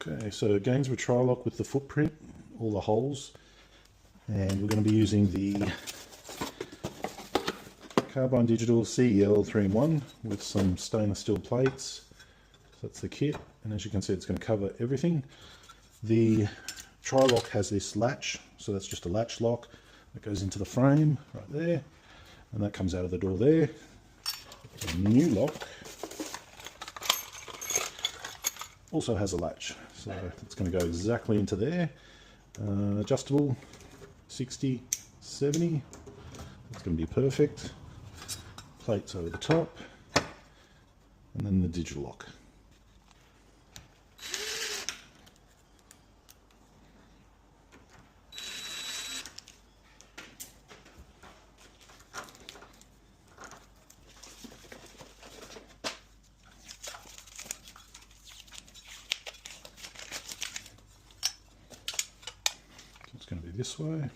Okay, so Gainsborough Trilock with the footprint, all the holes, and we're going to be using the Carbine Digital CEL 3-in-1 with some stainless steel plates. So that's the kit, and as you can see it's going to cover everything. The Trilock has this latch, so that's just a latch lock that goes into the frame right there, and that comes out of the door there. The new lock also has a latch, so it's going to go exactly into there. Adjustable 60, 70, that's going to be perfect. Plates over the top, and then the digital lock. It's going to be this way.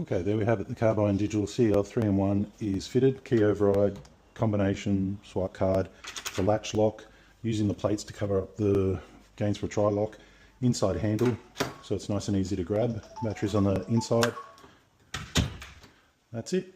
Okay, there we have it. The Carbine Digital CEL 3-in-1 is fitted. Key override, combination, swipe card, the latch lock, using the plates to cover up the Gainsborough Trilock, inside handle, so it's nice and easy to grab. Batteries on the inside. That's it.